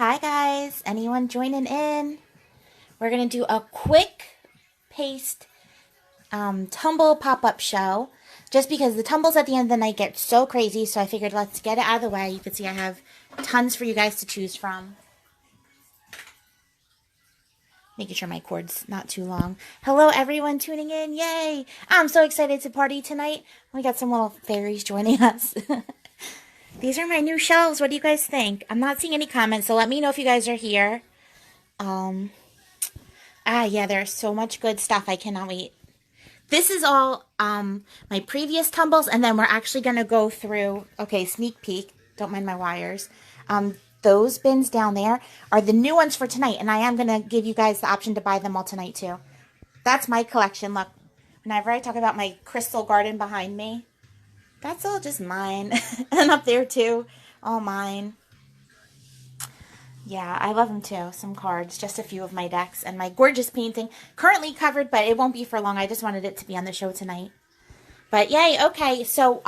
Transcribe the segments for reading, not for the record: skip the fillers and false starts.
Hi guys, anyone joining in? We're going to do a quick paste tumble pop-up show just because the tumbles at the end of the night get so crazy, so I figured let's get it out of the way. You can see I have tons for you guys to choose from. Making sure my cord's not too long. Hello everyone tuning in, yay! I'm so excited to party tonight. We got some little fairies joining us. These are my new shelves. What do you guys think? I'm not seeing any comments, so let me know if you guys are here. Yeah, there's so much good stuff. I cannot wait. This is all my previous tumbles, and then we're actually going to go through, okay, sneak peek, don't mind my wires. Those bins down there are the new ones for tonight, and I am going to give you guys the option to buy them all tonight, too. That's my collection. Look, whenever I talk about my crystal garden behind me, that's all just mine. And up there, too, all mine. Yeah, I love them too. Some cards, just a few of my decks, and my gorgeous painting. Currently covered, but it won't be for long. I just wanted it to be on the show tonight. But yay, okay. So,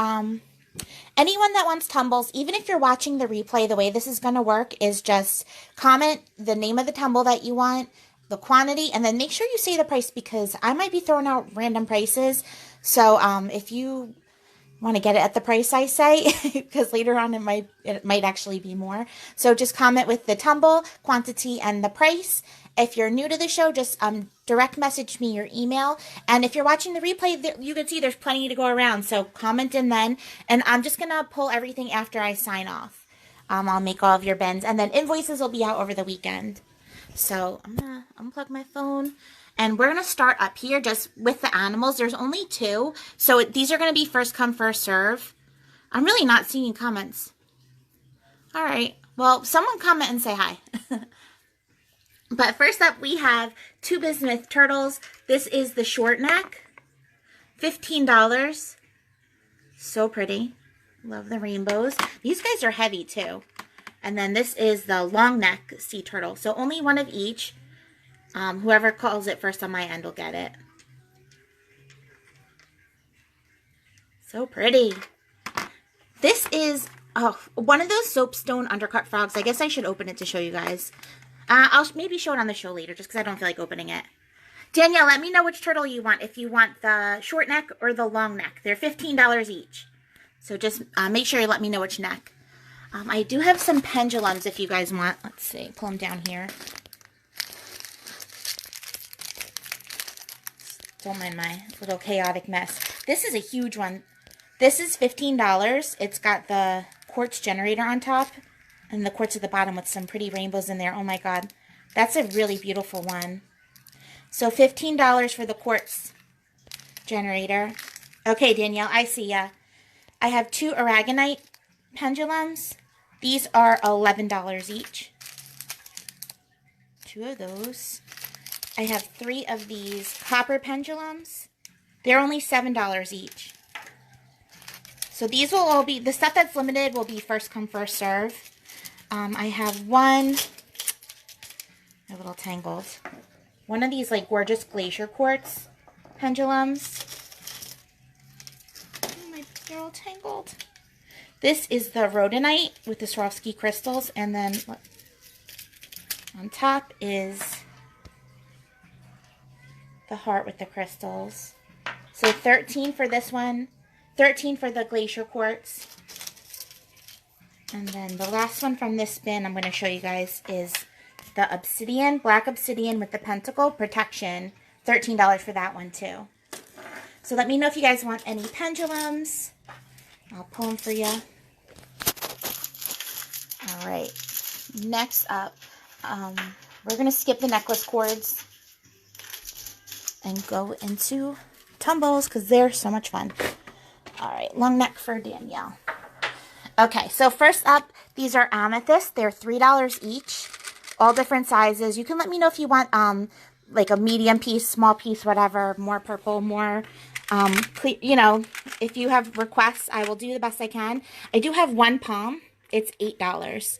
anyone that wants tumbles, even if you're watching the replay, the way this is going to work is just comment the name of the tumble that you want, the quantity, and then make sure you say the price because I might be throwing out random prices. So, if you want to get it at the price I say, because later on it might actually be more. So just comment with the tumble, quantity, and the price. If you're new to the show, just direct message me your email. And if you're watching the replay, you can see there's plenty to go around. So comment in then. And I'm just going to pull everything after I sign off. I'll make all of your bins. And then invoices will be out over the weekend. So I'm going to unplug my phone. And we're going to start up here just with the animals. There's only two. So these are going to be first come, first serve. I'm really not seeing comments. All right. Well, someone comment and say hi. But first up, we have two bismuth turtles. This is the short neck. $15. So pretty. Love the rainbows. These guys are heavy too. And then this is the long neck sea turtle. So only one of each. Whoever calls it first on my end will get it. So pretty. This is one of those soapstone undercut frogs. I guess I should open it to show you guys. I'll maybe show it on the show later just because I don't feel like opening it. Danielle, let me know which turtle you want. If you want the short neck or the long neck. They're $15 each. So just make sure you let me know which neck. I do have some pendulums if you guys want. Let's see. Pull them down here. Don't mind my little chaotic mess. This is a huge one. This is $15. It's got the quartz generator on top and the quartz at the bottom with some pretty rainbows in there. Oh my god. That's a really beautiful one. So $15 for the quartz generator. Okay, Danielle, I see ya. I have two aragonite pendulums. These are $11 each. Two of those. I have three of these copper pendulums. They're only $7 each. So these will all be, the stuff that's limited will be first come, first serve. I have one, a little tangled, one of these like gorgeous glacier quartz pendulums. Oh, they're all tangled. This is the rhodonite with the Swarovski crystals. And then on top is the heart with the crystals. So 13 for this one, 13 for the glacier quartz. And then the last one from this bin I'm going to show you guys is the obsidian, black obsidian with the pentacle protection. $13 for that one too. So let me know if you guys want any pendulums. I'll pull them for you. All right. Next up, we're going to skip the necklace cords and go into tumbles because they're so much fun. All right, long neck for Danielle. Okay, so first up, these are amethyst. They're $3 each, all different sizes. You can let me know if you want like a medium piece, small piece, whatever, more purple, more, you know, if you have requests, I will do the best I can. I do have one palm. It's $8.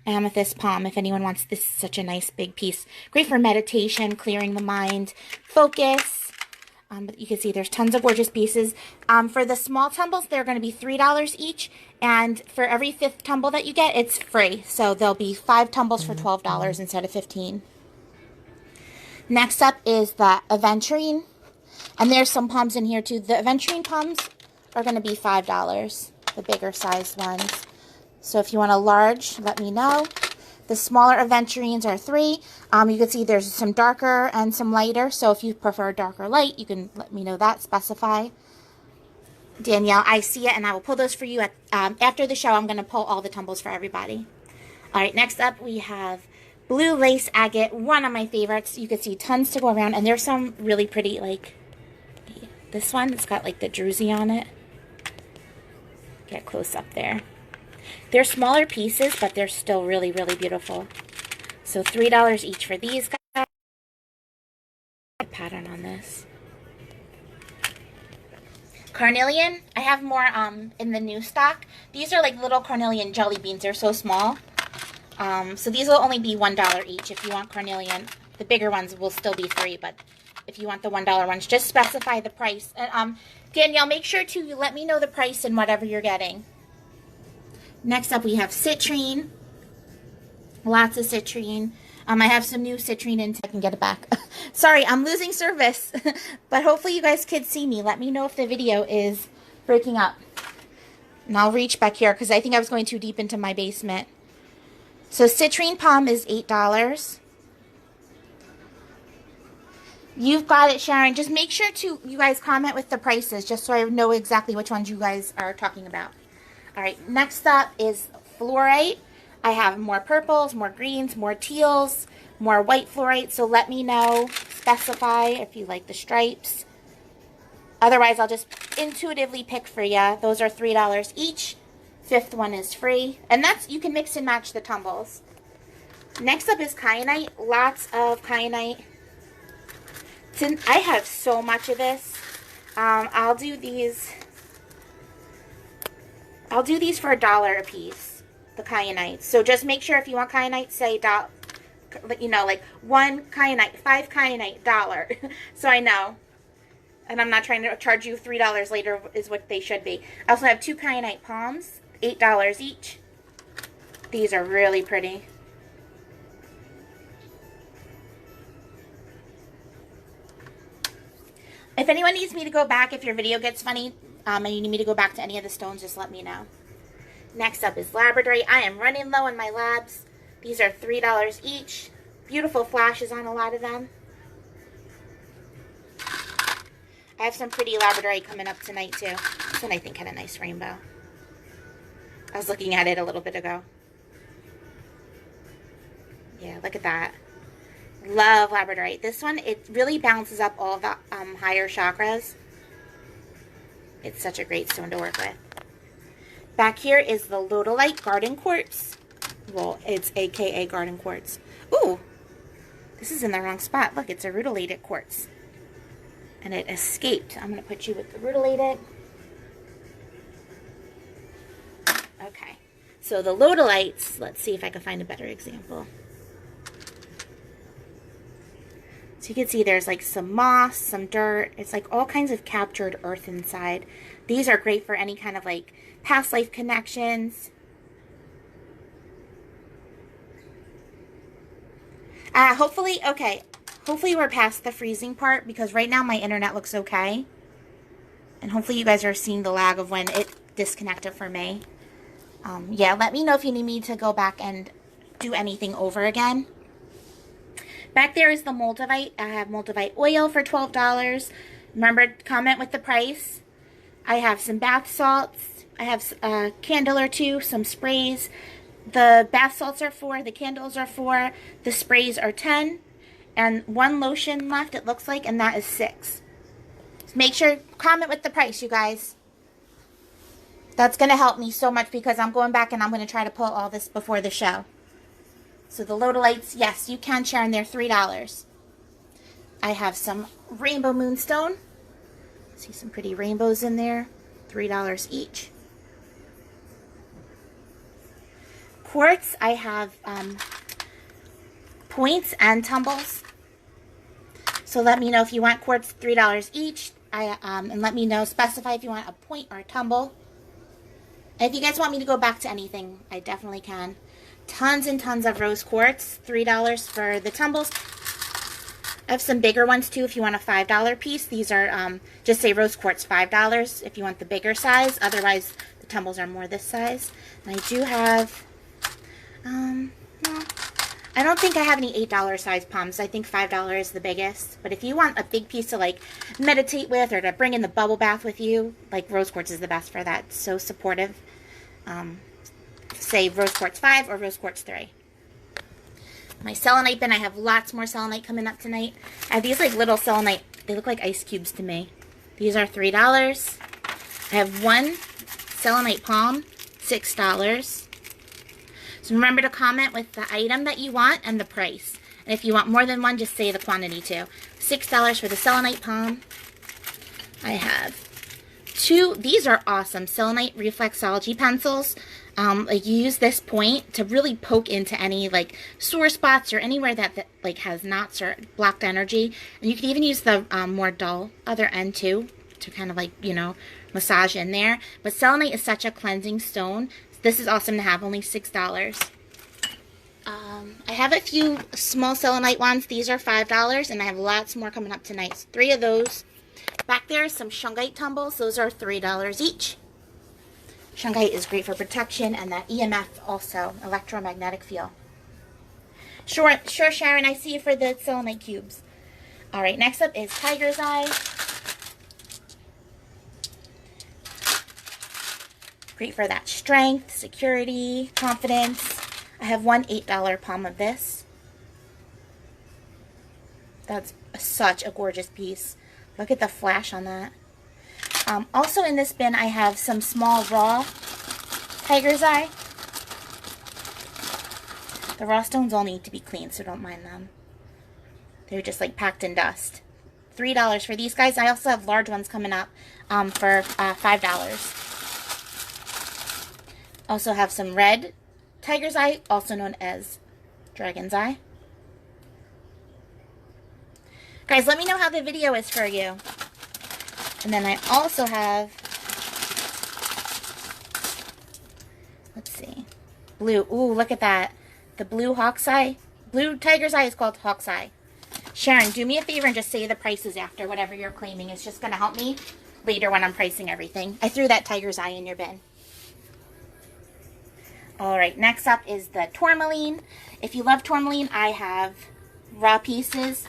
Amethyst palm, if anyone wants. This is such a nice big piece. Great for meditation, clearing the mind, focus. But you can see there's tons of gorgeous pieces. For the small tumbles, they're going to be $3 each. And for every 5th tumble that you get, it's free. So there'll be 5 tumbles for $12 instead of $15. Next up is the aventurine. And there's some palms in here too. The aventurine palms are going to be $5, the bigger size ones. So if you want a large, let me know. The smaller aventurines are $3. You can see there's some darker and some lighter. So if you prefer dark or light, you can let me know that, specify. Danielle, I see it, and I will pull those for you. After the show, I'm going to pull all the tumbles for everybody. All right, next up we have blue lace agate, one of my favorites. You can see tons to go around, and there's some really pretty, like this one. It's got like the druzy on it. Get close up there. They're smaller pieces, but they're still really, really beautiful. So $3 each for these guys. Pattern on this. Carnelian, I have more in the new stock. These are like little carnelian jelly beans. They're so small. So these will only be $1 each if you want carnelian. The bigger ones will still be $3, but if you want the $1 ones, just specify the price. And Danielle, make sure to let me know the price and whatever you're getting. Next up, we have citrine. Lots of citrine. I have some new citrine in. I can get it back. Sorry, I'm losing service. But hopefully you guys can see me. Let me know if the video is breaking up. And I'll reach back here because I think I was going too deep into my basement. So citrine palm is $8. You've got it, Sharon. Just make sure to, you guys, comment with the prices just so I know exactly which ones you guys are talking about. All right, next up is fluorite. I have more purples, more greens, more teals, more white fluorite. So let me know, specify if you like the stripes. Otherwise, I'll just intuitively pick for you. Those are $3 each. 5th one is free. And that's, you can mix and match the tumbles. Next up is kyanite. Lots of kyanite. Since I have so much of this, I'll do these for $1 a piece, the kyanite. So just make sure if you want kyanite, say, you know, like 1 kyanite, 5 kyanite, $1. So I know. And I'm not trying to charge you $3 later is what they should be. I also have 2 kyanite palms, $8 each. These are really pretty. If anyone needs me to go back, if your video gets funny, and you need me to go back to any of the stones, just let me know. Next up is labradorite. I am running low on my labs. These are $3 each. Beautiful flashes on a lot of them. I have some pretty labradorite coming up tonight too. This one I think had a nice rainbow. I was looking at it a little bit ago. Yeah, look at that. Love labradorite. This one, it really balances up all the higher chakras. It's such a great stone to work with. Back here is the Lodolite Garden Quartz. Well, it's AKA Garden Quartz. Ooh, this is in the wrong spot. Look, it's a rutilated quartz. And it escaped. I'm going to put you with the rutilated. Okay. So the Lodolites, let's see if I can find a better example. So you can see there's like some moss, some dirt. It's like all kinds of captured earth inside. These are great for any kind of like past life connections. Hopefully we're past the freezing part because right now my internet looks okay. And hopefully you guys are seeing the lag of when it disconnected for me. Yeah, let me know if you need me to go back and do anything over again. Back there is the Moldavite. I have Moldavite oil for $12. Remember, comment with the price. I have some bath salts. I have a candle or two, some sprays. The bath salts are $4, the candles are $4, the sprays are $10, and 1 lotion left, it looks like, and that is $6. So make sure, comment with the price, you guys. That's going to help me so much because I'm going back and I'm going to try to pull all this before the show. So the Lodolites, yes, you can share, and they're $3. I have some rainbow moonstone. See some pretty rainbows in there. $3 each. Quartz, I have points and tumbles. So let me know if you want quartz, $3 each. And let me know, specify if you want a point or a tumble. And if you guys want me to go back to anything, I definitely can. Tons and tons of rose quartz, $3 for the tumbles. I have some bigger ones too if you want a $5 piece. These are, just say rose quartz $5 if you want the bigger size. Otherwise, the tumbles are more this size. And I do have, no, I don't think I have any $8 size palms. I think $5 is the biggest. But if you want a big piece to like meditate with or to bring in the bubble bath with you, like rose quartz is the best for that. It's so supportive. Say rose quartz 5 or rose quartz 3. My selenite bin, I have lots more selenite coming up tonight. I have these like little selenite, they look like ice cubes to me. These are $3. I have one selenite palm, $6. So remember to comment with the item that you want and the price. And if you want more than one, just say the quantity too. $6 for the selenite palm. I have two, these are awesome, selenite reflexology pencils. Like you use this point to really poke into any like sore spots or anywhere that like has knots or blocked energy. And you can even use the more dull other end too to kind of like, you know, massage in there. But selenite is such a cleansing stone. This is awesome to have, only $6. I have a few small selenite ones. These are $5 and I have lots more coming up tonight. So 3 of those. Back there, some shungite tumbles. Those are $3 each. Shungite is great for protection and that EMF also, electromagnetic field. Sure, Sharon, I see you for the selenite cubes. All right, next up is tiger's eye. Great for that strength, security, confidence. I have one $8 palm of this. That's such a gorgeous piece. Look at the flash on that. Also in this bin, I have some small raw tiger's eye. The raw stones all need to be cleaned, so don't mind them. They're just like packed in dust. $3 for these guys. I also have large ones coming up for $5. Also have some red tiger's eye, also known as dragon's eye. Guys, let me know how the video is for you. And then I also have, let's see, blue. Ooh, look at that. The blue hawk's eye. Blue tiger's eye is called hawk's eye. Sharon, do me a favor and just say the prices after whatever you're claiming. It's just going to help me later when I'm pricing everything. I threw that tiger's eye in your bin. All right, next up is the tourmaline. If you love tourmaline, I have raw pieces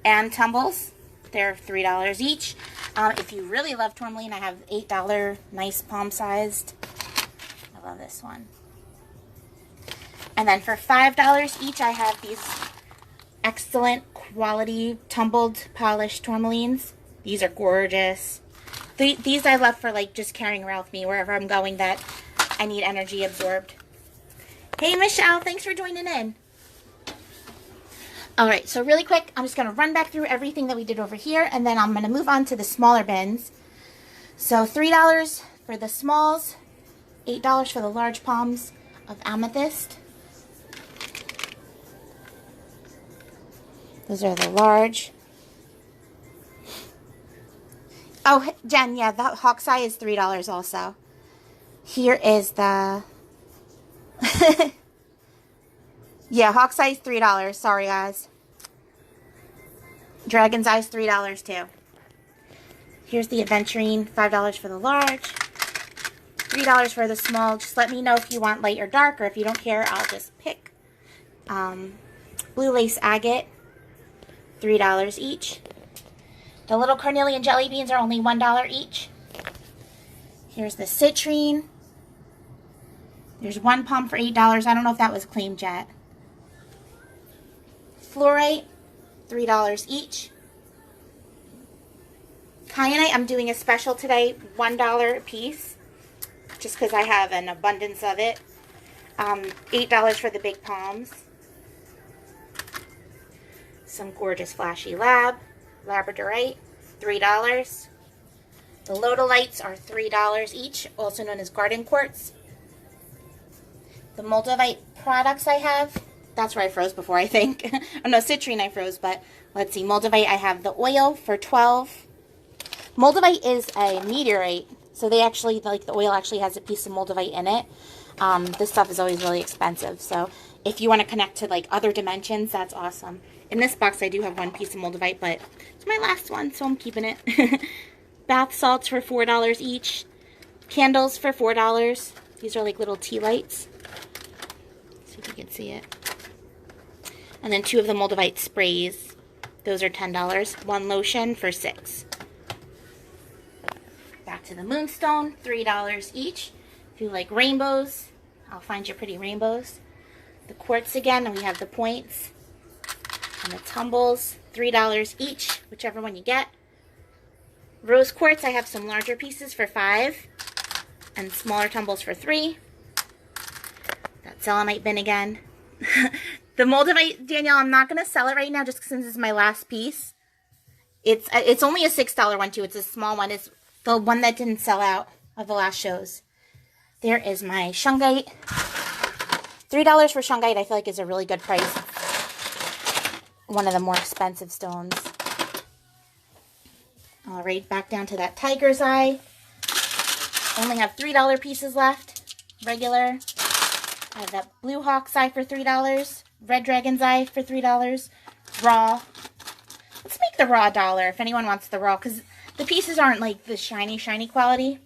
and tumbles. They're $3 each. If you really love tourmaline, I have $8 nice palm-sized. I love this one. And then for $5 each, I have these excellent quality tumbled polished tourmalines. These are gorgeous. These I love for like just carrying around with me wherever I'm going that I need energy absorbed. Hey Michelle, thanks for joining in. Alright, so really quick, I'm just going to run back through everything that we did over here, and then I'm going to move on to the smaller bins. So $3 for the smalls, $8 for the large palms of amethyst. Those are the large. Oh, Jen, yeah, the hawk's eye is $3 also. Here is the... yeah, hawk's eye is $3. Sorry, guys. Dragon's eye is $3 too. Here's the aventurine, $5 for the large. $3 for the small. Just let me know if you want light or dark, or if you don't care, I'll just pick. Blue lace agate, $3 each. The little carnelian jelly beans are only $1 each. Here's the citrine. There's one palm for $8. I don't know if that was claimed yet. Fluorite, $3 each. Kyanite, I'm doing a special today, $1 a piece, just because I have an abundance of it. $8 for the big palms. Some gorgeous flashy labradorite, $3. The lodolites are $3 each, also known as garden quartz. The moldavite products I have, That's where I froze before, I think. Oh no, citrine I froze, but let's see. Moldavite, I have the oil for 12. Moldavite is a meteorite, so they actually, like, the oil actually has a piece of moldavite in it. This stuff is always really expensive, so if you want to connect to, like, other dimensions, that's awesome. In this box, I do have one piece of moldavite, but it's my last one, so I'm keeping it. Bath salts for $4 each. Candles for $4. These are like little tea lights. See if you can see it. And then 2 of the moldavite sprays. Those are $10. 1 lotion for $6. Back to the moonstone, $3 each. If you like rainbows, I'll find you pretty rainbows. The quartz again, and we have the points. And the tumbles, $3 each, whichever one you get. Rose quartz, I have some larger pieces for $5. And smaller tumbles for $3. That selenite bin again. The moldavite, Danielle, I'm not going to sell it right now just since it's my last piece. It's only a $6 one too. It's a small one. It's the one that didn't sell out of the last shows. There is my shungite. $3 for shungite I feel like is a really good price. One of the more expensive stones. All right, back down to that tiger's eye. Only have $3 pieces left. Regular. I have that blue hawk's eye for $3. Red dragon's eye for $3. Raw. Let's make the raw $1 if anyone wants the raw, because the pieces aren't like the shiny quality,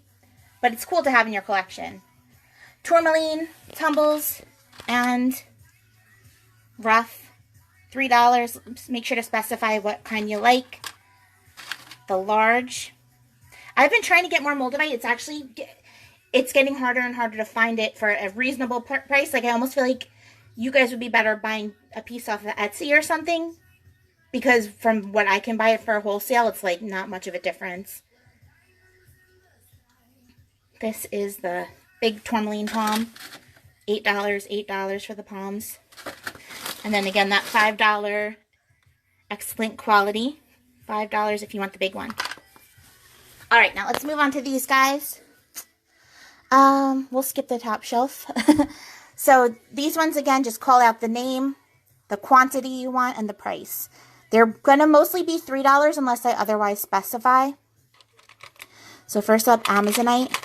but it's cool to have in your collection. Tourmaline, tumbles, and rough, $3. Make sure to specify what kind you like. The large. I've been trying to get more moldavite. It's getting harder and harder to find it for a reasonable price. Like, I almost feel like you guys would be better buying a piece off of Etsy or something, because from what I can buy it for wholesale, it's like not much of a difference. This is the big tourmaline palm. $8 for the palms. And then again, that $5 excellent quality. $5 if you want the big one. All right, now let's move on to these guys. We'll skip the top shelf. So these ones, again, just call out the name, the quantity you want, and the price. They're going to mostly be $3 unless I otherwise specify. So first up, Amazonite.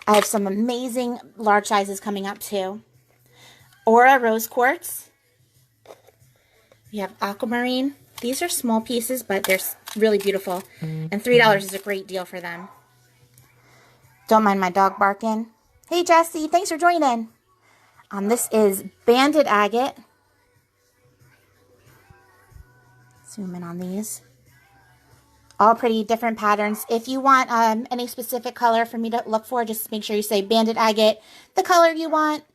I have some amazing large sizes coming up too. Aura rose quartz. We have aquamarine. These are small pieces, but they're really beautiful. And $3 is a great deal for them. Don't mind my dog barking. Hey, Jessie, thanks for joining. This is banded agate. Zoom in on these. All pretty different patterns. If you want any specific color for me to look for, just make sure you say banded agate, the color you want.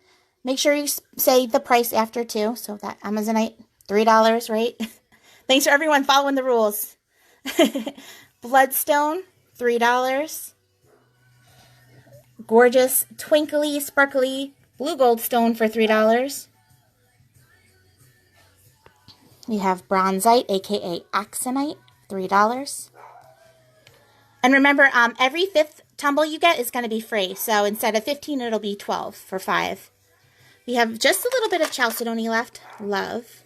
Make sure you say the price after too. So that Amazonite, $3, right? Thanks for everyone following the rules. Bloodstone, $3. Gorgeous, twinkly, sparkly blue gold stone for $3. We have bronzite, aka axonite, $3. And remember, every 5th tumble you get is going to be free. So instead of 15, it'll be 12 for $5. We have just a little bit of chalcedony left. Love.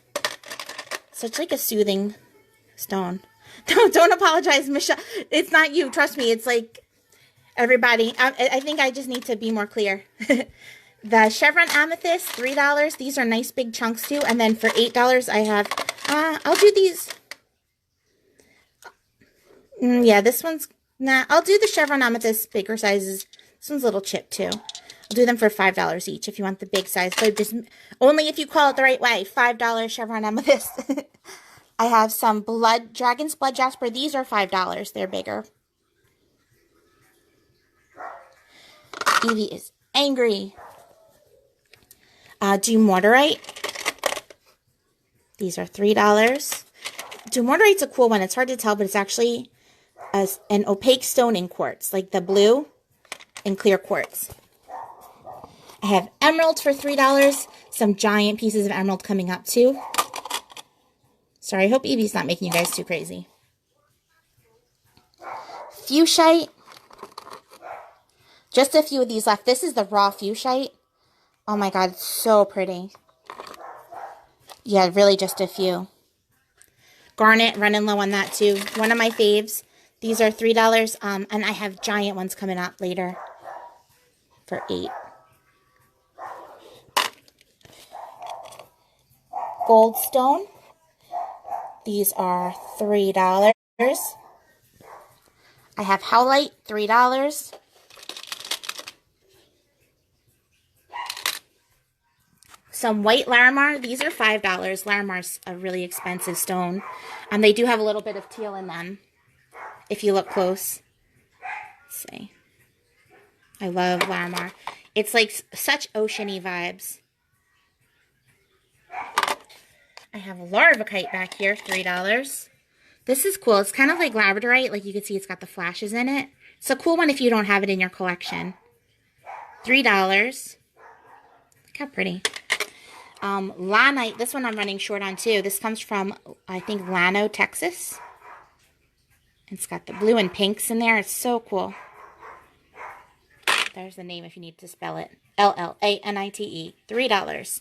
Such like a soothing stone. Don't apologize, Michelle. It's not you. Trust me. It's like everybody. I think I just need to be more clear. The chevron amethyst, $3. These are nice big chunks too. And then for $8, I have, I'll do these. Yeah, this one's, nah, I'll do the chevron amethyst bigger sizes. This one's a little chipped too. I'll do them for $5 each if you want the big size, but just only if you call it the right way. $5 chevron amethyst. I have some dragon's blood jasper. These are $5. They're bigger. Evie is angry. Dumortierite. These are $3. Dumortierite's a cool one. It's hard to tell, but it's actually an opaque stone in quartz, like the blue and clear quartz. I have emerald for $3. Some giant pieces of emerald coming up too. Sorry, I hope Evie's not making you guys too crazy. Fuchsite. Just a few of these left. This is the raw fuchsite. Oh my god, it's so pretty. Yeah, really just a few. Garnet, running low on that too. One of my faves. These are $3, and I have giant ones coming up later for $8. Goldstone. These are $3. I have Howlite, $3. Some white Larimar. These are $5. Larimar's a really expensive stone. They do have a little bit of teal in them, if you look close. Let's see. I love Larimar. It's like such oceany vibes. I have a Larvakite back here, $3. This is cool. It's kind of like labradorite. Like you can see it's got the flashes in it. It's a cool one if you don't have it in your collection. $3. Look how pretty. Lanite. This one I'm running short on too. This comes from, I think, Llano, Texas. It's got the blue and pinks in there. It's so cool. There's the name if you need to spell it. L-L-A-N-I-T-E. $3.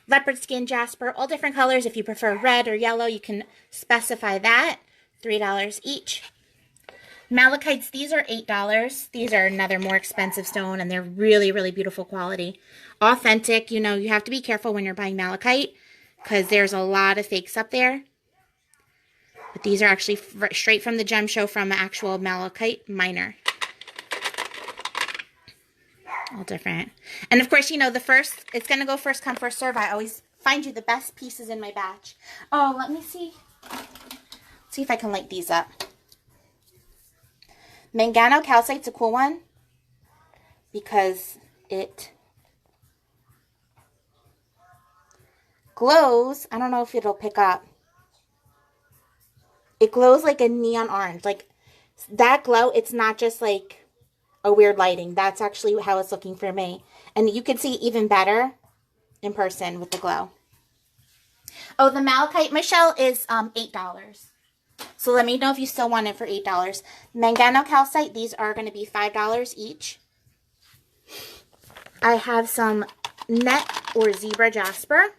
Leopard skin jasper. All different colors. If you prefer red or yellow, you can specify that. $3 each. Malachites. These are $8. These are another more expensive stone, and they're really, really beautiful quality. Authentic. You know, you have to be careful when you're buying malachite because there's a lot of fakes up there. But these are actually straight from the gem show from an actual malachite miner. All different. And of course, you know, it's going to go first come, first serve. I always find you the best pieces in my batch. Oh, let me see. See if I can light these up. Mangano calcite's a cool one because it glows. I don't know if it'll pick up. It glows like a neon orange. Like that glow, it's not just like a weird lighting. That's actually how it's looking for me. And you can see even better in person with the glow. Oh, the malachite, Michelle, is $8. So let me know if you still want it for $8. Mangano calcite, these are going to be $5 each. I have some net or zebra jasper.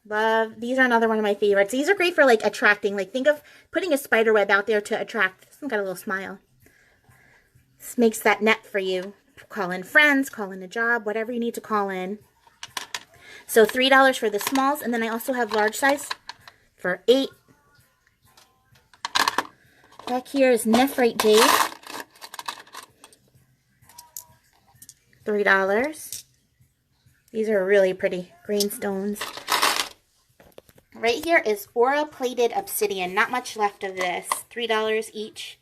Love. These are another one of my favorites. These are great for like attracting. Like think of putting a spider web out there to attract. This one got a little smile. This makes that net for you. Call in friends, call in a job, whatever you need to call in. So $3 for the smalls, and then I also have large size for $8. Back here is nephrite jade. $3. These are really pretty green stones. Right here is aura plated obsidian. Not much left of this. $3 each.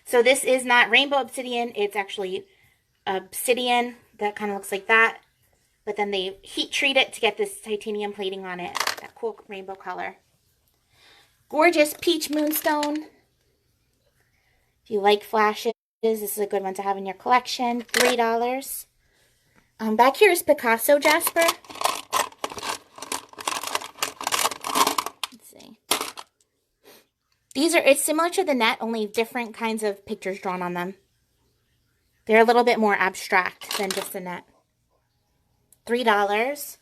So this is not rainbow obsidian. It's actually obsidian that kind of looks like that. But then they heat treat it to get this titanium plating on it. That cool rainbow color. Gorgeous peach moonstone. If you like flashes, this is a good one to have in your collection. $3. Back here is Picasso jasper. Let's see. It's similar to the net, only different kinds of pictures drawn on them. They're a little bit more abstract than just a net. $3.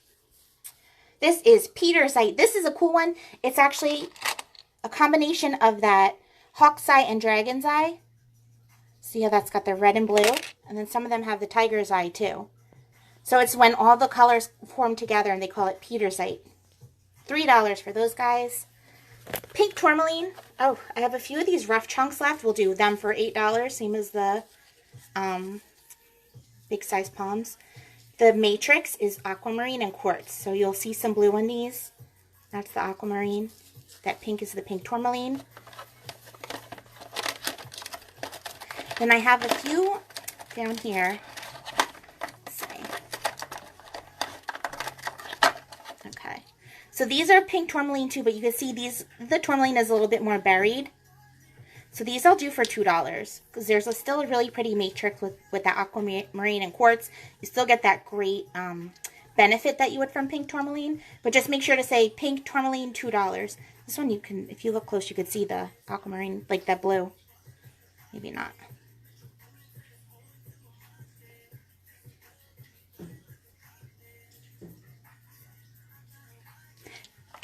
This is Petersite. This is a cool one. It's actually a combination of that hawk's eye and dragon's eye. See how that's got the red and blue? And then some of them have the tiger's eye too. So it's when all the colors form together and they call it Petersite. $3 for those guys. Pink tourmaline. Oh, I have a few of these rough chunks left. We'll do them for $8, same as the big size palms. The matrix is aquamarine and quartz. So you'll see some blue in these. That's the aquamarine. That pink is the pink tourmaline. Then I have a few down here. Let's see. Okay. So these are pink tourmaline too, but you can see the tourmaline is a little bit more buried. So these I'll do for $2 because there's still a really pretty matrix with that aquamarine and quartz. You still get that great benefit that you would from pink tourmaline, but just make sure to say pink tourmaline, $2. This one you can, if you look close, you could see the aquamarine, like that blue. Maybe not.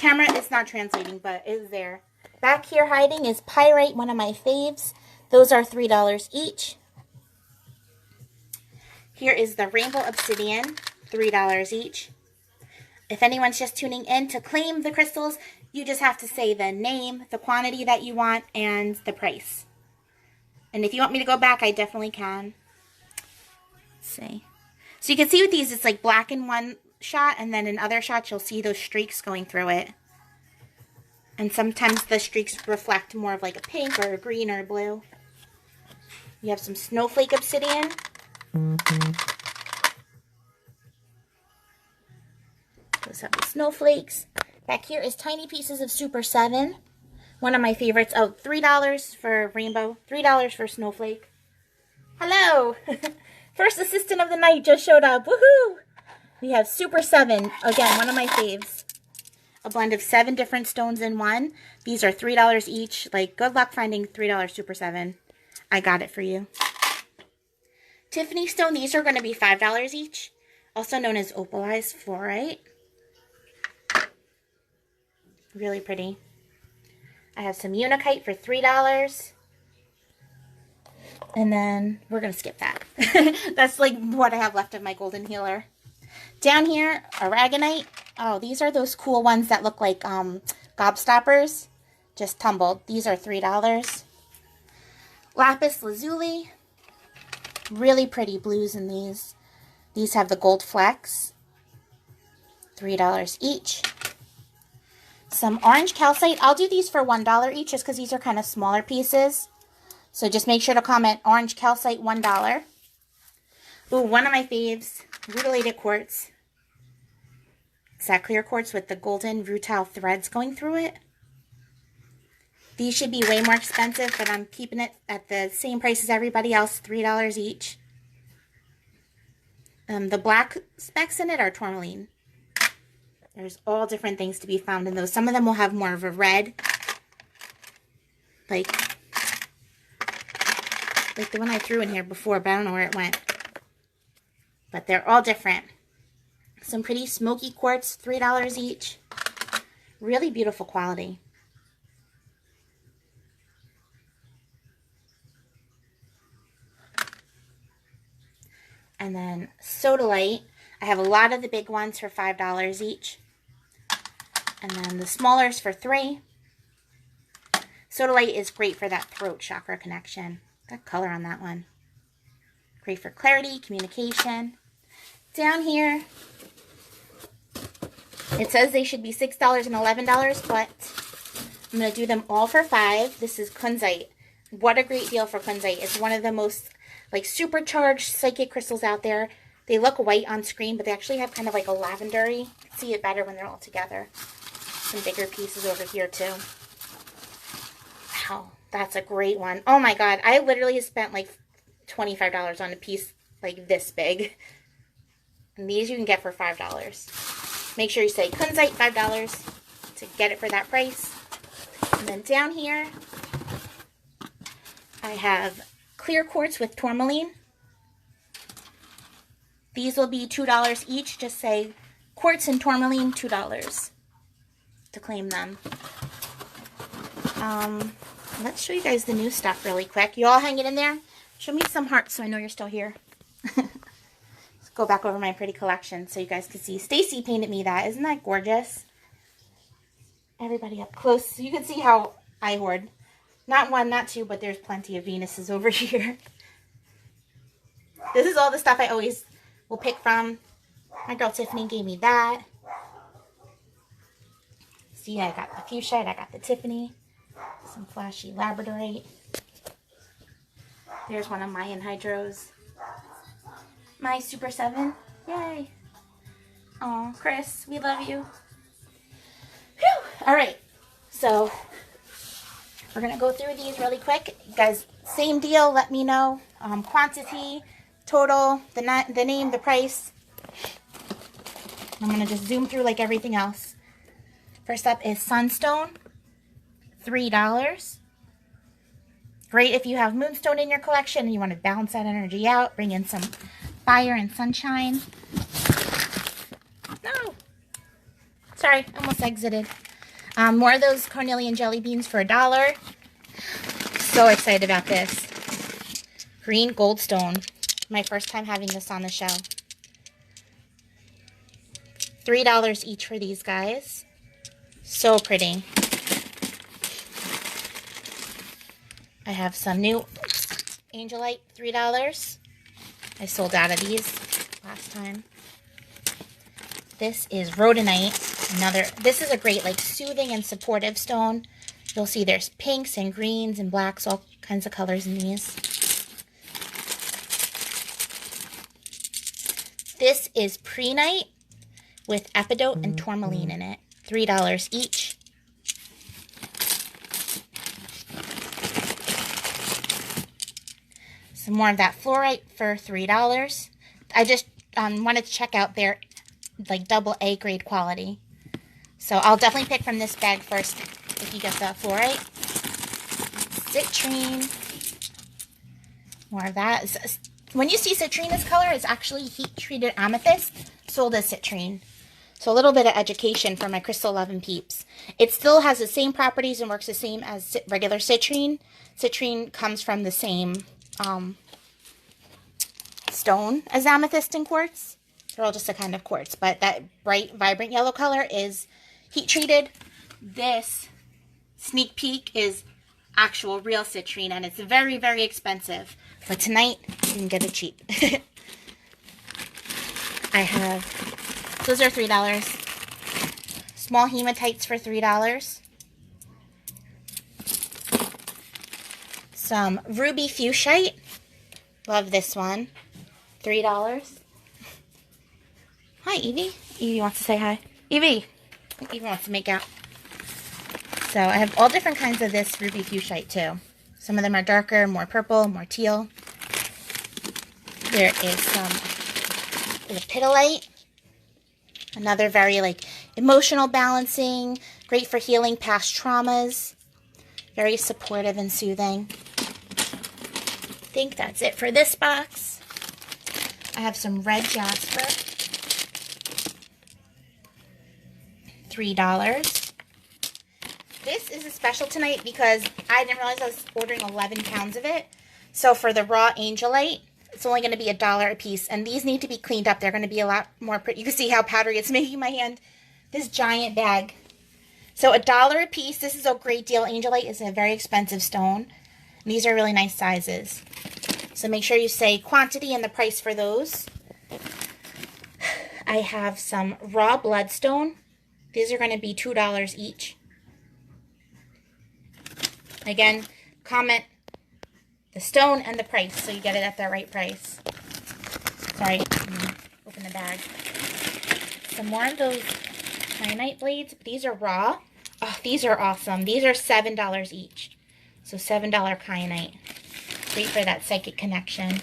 Camera is not translating, but is there. Back here hiding is Pyrite, one of my faves. Those are $3 each. Here is the Rainbow Obsidian, $3 each. If anyone's just tuning in to claim the crystals, you just have to say the name, the quantity that you want, and the price. And if you want me to go back, I definitely can. Let's see. So you can see with these, it's like black in one shot, and then in other shots, you'll see those streaks going through it. And sometimes the streaks reflect more of like a pink or a green or a blue. You have some snowflake obsidian. Those have the snowflakes. Back here is tiny pieces of Super 7. One of my favorites. Oh, $3 for rainbow. $3 for snowflake. Hello! First assistant of the night just showed up. Woohoo! We have Super 7. Again, one of my faves. A blend of 7 different stones in one. These are $3 each. Like, good luck finding $3 Super 7. I got it for you. Tiffany stone. These are going to be $5 each. Also known as opalized fluorite. Really pretty. I have some Unikite for $3. And then we're going to skip that. That's like what I have left of my golden healer. Down here, aragonite. Oh, these are those cool ones that look like gobstoppers. Just tumbled. These are $3. Lapis lazuli. Really pretty blues in these. These have the gold flecks. $3 each. Some orange calcite. I'll do these for $1 each just because these are kind of smaller pieces. So just make sure to comment orange calcite $1. Ooh, one of my faves, rutilated quartz. It's that clear quartz with the golden rutile threads going through it. These should be way more expensive, but I'm keeping it at the same price as everybody else, $3 each. The black specks in it are tourmaline. There's all different things to be found in those. Some of them will have more of a red. Like the one I threw in here before, but I don't know where it went. But they're all different. Some pretty smoky quartz, $3 each. Really beautiful quality. And then sodalite. I have a lot of the big ones for $5 each. And then the smallers for $3. Sodalite is great for that throat chakra connection. That color on that one. Great for clarity, communication. Down here, it says they should be $6 and $11, but I'm going to do them all for $5. This is kunzite. What a great deal for kunzite. It's one of the most like supercharged psychic crystals out there. They look white on screen, but they actually have kind of like a lavendery. You can see it better when they're all together. Some bigger pieces over here too. Wow, that's a great one. Oh my god, I literally spent like $25 on a piece like this big. And these you can get for $5. Make sure you say kunzite $5 to get it for that price. And then down here, I have clear quartz with tourmaline. These will be $2 each. Just say quartz and tourmaline, $2 to claim them. Let's show you guys the new stuff really quick. You all hang it in there. Show me some hearts so I know you're still here. Let's go back over my pretty collection so you guys can see. Stacy painted me that. Isn't that gorgeous? Everybody up close so you can see how I hoard. Not one, not two, but there's plenty of Venuses over here. This is all the stuff I always will pick from. My girl Tiffany gave me that. See, I got the fuchsia, I got the Tiffany. Some flashy labradorite. There's one of my anhydros. My Super 7. Yay. Aw, Chris, we love you. Whew. Alright, so we're going to go through these really quick. You guys, same deal, let me know. Quantity, total, the name, the price. I'm going to just zoom through like everything else. First up is Sunstone, $3. Great if you have Moonstone in your collection and you want to balance that energy out, bring in some fire and sunshine. No! Sorry, almost exited. More of those carnelian jelly beans for $1. So excited about this. Green goldstone. My first time having this on the show. $3 each for these guys. So pretty. I have some new Angelite, $3. I sold out of these last time. This is rhodonite. This is a great, like, soothing and supportive stone. You'll see there's pinks and greens and blacks, all kinds of colors in these. This is prehnite with epidote and tourmaline in it. $3 each. Some more of that fluorite for $3. I just wanted to check out their like double A grade quality. So I'll definitely pick from this bag first if you get the fluorite. Citrine. More of that. When you see citrine's color, it's actually heat-treated amethyst sold as citrine. So a little bit of education for my Crystal Lovin' peeps. It still has the same properties and works the same as regular citrine. Citrine comes from the same stone as amethyst and quartz. They're all just a kind of quartz, but that bright, vibrant yellow color is heat-treated. This sneak peek is actual real citrine, and it's very, very expensive. But tonight, you can get it cheap. I have, those are $3. Small hematites for $3. Some ruby fuchsite. Love this one. $3. Hi, Evie. Evie wants to say hi. Evie. Evie wants to make out. So I have all different kinds of this ruby fuchsite too. Some of them are darker, more purple, more teal. There is some lepidolite. Another very like emotional balancing, great for healing past traumas. Very supportive and soothing. I think that's it for this box. I have some red jasper. $3. This is a special tonight because I didn't realize I was ordering 11 pounds of it. So for the raw angelite, it's only going to be $1 a piece. And these need to be cleaned up. They're going to be a lot more pretty. You can see how powdery it's making my hand. This giant bag. So $1 a piece. This is a great deal. Angelite is a very expensive stone. And these are really nice sizes. So make sure you say quantity and the price for those. I have some raw bloodstone. These are going to be $2 each. Again, comment the stone and the price so you get it at the right price. Sorry, open the bag. Some more of those kyanite blades. These are raw. Oh, these are awesome. These are $7 each. So $7 kyanite. Great for that psychic connection.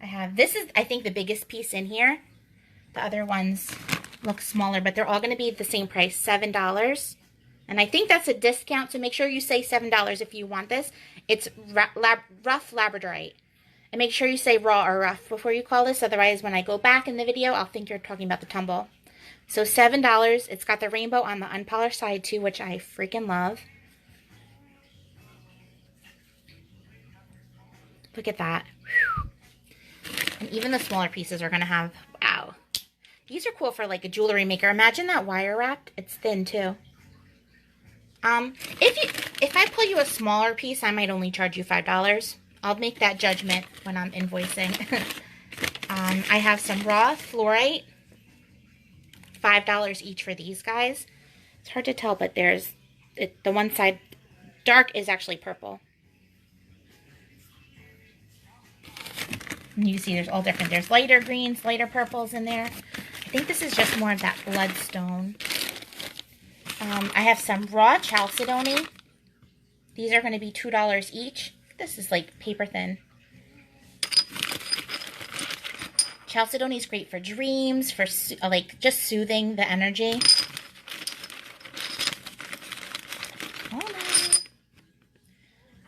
I have, this is, I think, the biggest piece in here. The other ones look smaller, but they're all going to be the same price, $7. And I think that's a discount, so make sure you say $7 if you want this. It's rough labradorite. And make sure you say raw or rough before you call this, otherwise when I go back in the video, I'll think you're talking about the tumble. So $7. It's got the rainbow on the unpolished side too, which I freaking love. Look at that. Whew. And even the smaller pieces are going to have, wow. These are cool for like a jewelry maker. Imagine that wire wrapped. It's thin too. If I pull you a smaller piece, I might only charge you $5. I'll make that judgment when I'm invoicing. I have some raw fluorite. $5 each for these guys. It's hard to tell, but there's the one side dark is actually purple. And you see there's all different. There's lighter greens, lighter purples in there. I think this is just more of that bloodstone. I have some raw chalcedony. These are going to be $2 each. This is like paper thin. Chalcedony is great for dreams, for like just soothing the energy.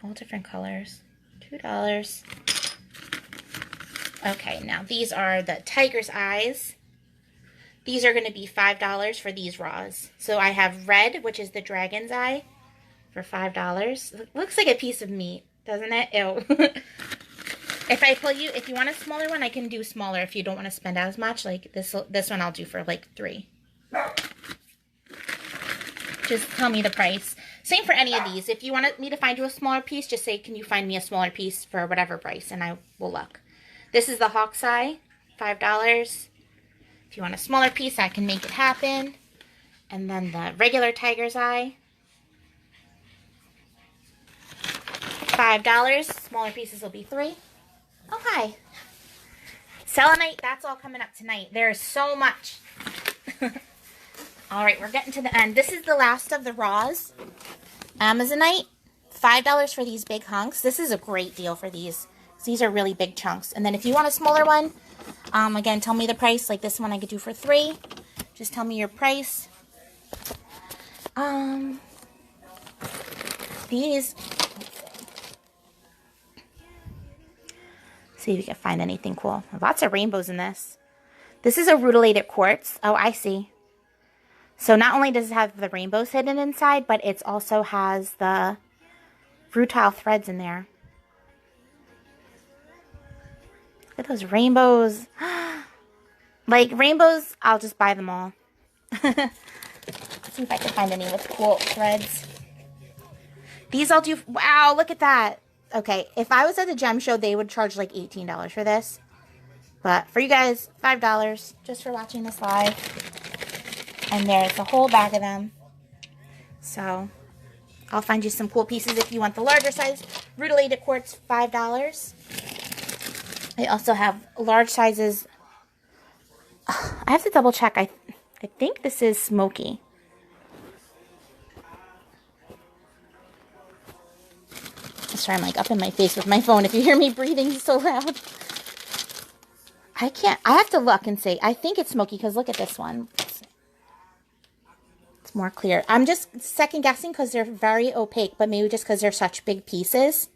All different colors. $2. Okay, now these are the tiger's eyes. These are going to be $5 for these raws. So I have red, which is the dragon's eye, for $5. Looks like a piece of meat, doesn't it? Ew. If you want a smaller one, I can do smaller if you don't want to spend as much. Like this one I'll do for like $3. Just tell me the price. Same for any of these. If you want me to find you a smaller piece, just say, can you find me a smaller piece for whatever price, and I will look. This is the hawk's eye, $5. If you want a smaller piece, I can make it happen. And then the regular tiger's eye, $5. Smaller pieces will be $3. Okay. Selenite, that's all coming up tonight. There's so much. All right, we're getting to the end. This is the last of the raws. Amazonite, $5 for these big hunks. This is a great deal for these. These are really big chunks. And then if you want a smaller one, again, tell me the price. Like this one I could do for $3. Just tell me your price. These. See if you can find anything cool. Lots of rainbows in this. This is a rutilated quartz. Oh, I see. So not only does it have the rainbows hidden inside, but it also has the rutile threads in there. Look at those rainbows. Like rainbows, I'll just buy them all. Let's see if I can find any with cool threads. These I'll do. Wow, look at that. Okay, if I was at the gem show, they would charge like $18 for this. But for you guys, $5 just for watching this live. And there's a whole bag of them. So I'll find you some cool pieces if you want the larger size. Rutilated quartz, $5. I also have large sizes. I have to double check. I think this is smoky. Sorry, I'm like up in my face with my phone if you hear me breathing so loud. I have to look and see. I think it's smoky because look at this one. It's more clear. I'm just second guessing because they're very opaque, but maybe just because they're such big pieces.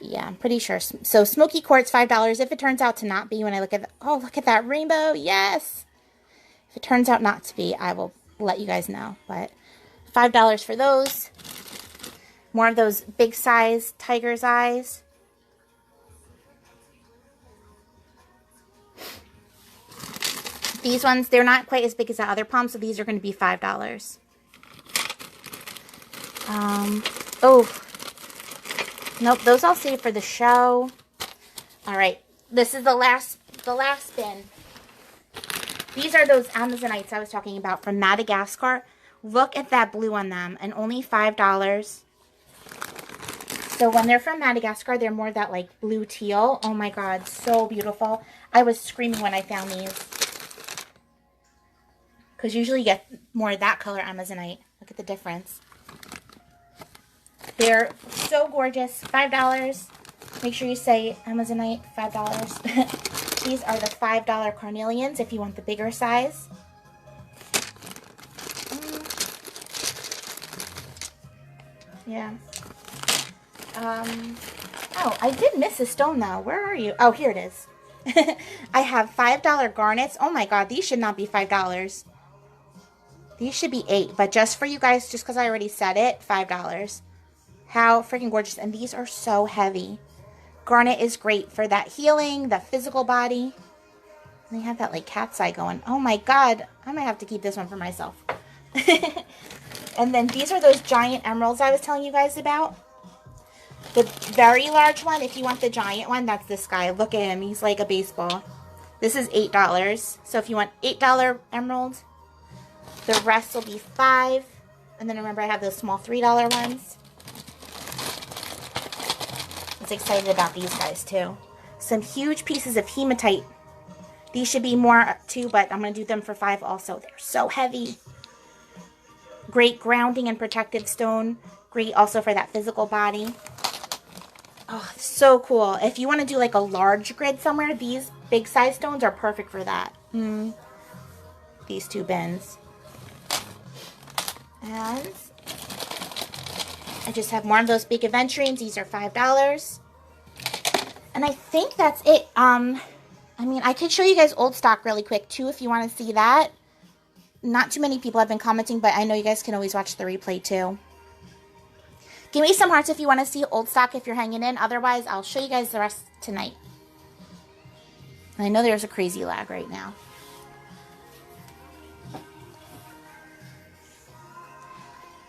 Yeah, I'm pretty sure. So smoky quartz, $5. If it turns out to not be, when I look at oh, look at that rainbow. Yes. If it turns out not to be, I will let you guys know. But $5 for those. More of those big size tiger's eyes. These ones, they're not quite as big as the other palms, so these are going to be $5. Oh. Nope, those I'll save for the show. All right, this is the last bin. These are those Amazonites I was talking about from Madagascar. Look at that blue on them, and only $5. So when they're from Madagascar, they're more that like blue teal. Oh my God, so beautiful. I was screaming when I found these. Because usually you get more of that color Amazonite. Look at the difference. They're so gorgeous. $5. Make sure you say Amazonite, $5. These are the $5 carnelians if you want the bigger size. Yeah. Oh, I did miss a stone though. Where are you? Oh, here it is. I have $5 garnets. Oh my God, these should not be $5. These should be $8, but just for you guys, just because I already said it, $5. How freaking gorgeous. And these are so heavy. Garnet is great for that healing, the physical body. And they have that like cat's eye going. Oh my God, I might have to keep this one for myself. And then these are those giant emeralds I was telling you guys about. The very large one, if you want the giant one, that's this guy. Look at him. He's like a baseball. This is $8. So if you want $8 emeralds, the rest will be $5. And then remember, I have those small $3 ones. I was excited about these guys too. Some huge pieces of hematite. These should be more too, but I'm going to do them for $5 also. They're so heavy. Great grounding and protective stone. Great also for that physical body. Oh, so cool. If you want to do like a large grid somewhere, these big size stones are perfect for that. These two bins. And I just have more of those big aventurines. These are $5. And I think that's it. I mean, I could show you guys old stock really quick, too, if you want to see that. Not too many people have been commenting, but I know you guys can always watch the replay, too. Give me some hearts if you want to see old stock if you're hanging in. Otherwise, I'll show you guys the rest tonight. I know there's a crazy lag right now.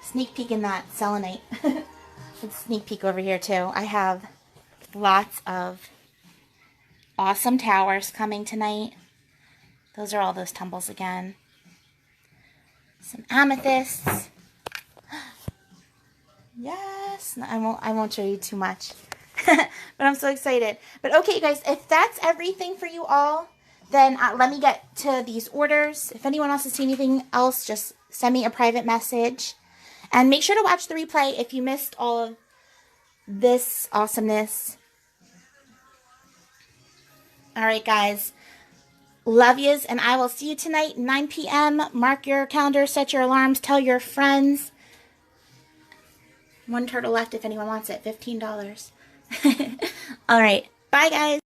Sneak peek in that selenite. Let's sneak peek over here, too. I have lots of awesome towers coming tonight. Those are all those tumbles again. Some amethysts. Yes. No, I won't show you too much. But I'm so excited. But okay, guys, if that's everything for you all, then let me get to these orders. If anyone else has seen anything else, just send me a private message. And make sure to watch the replay if you missed all of this awesomeness. All right, guys. Love yous, and I will see you tonight, 9 p.m. Mark your calendar, set your alarms, tell your friends. One turtle left if anyone wants it. $15. All right. Bye, guys.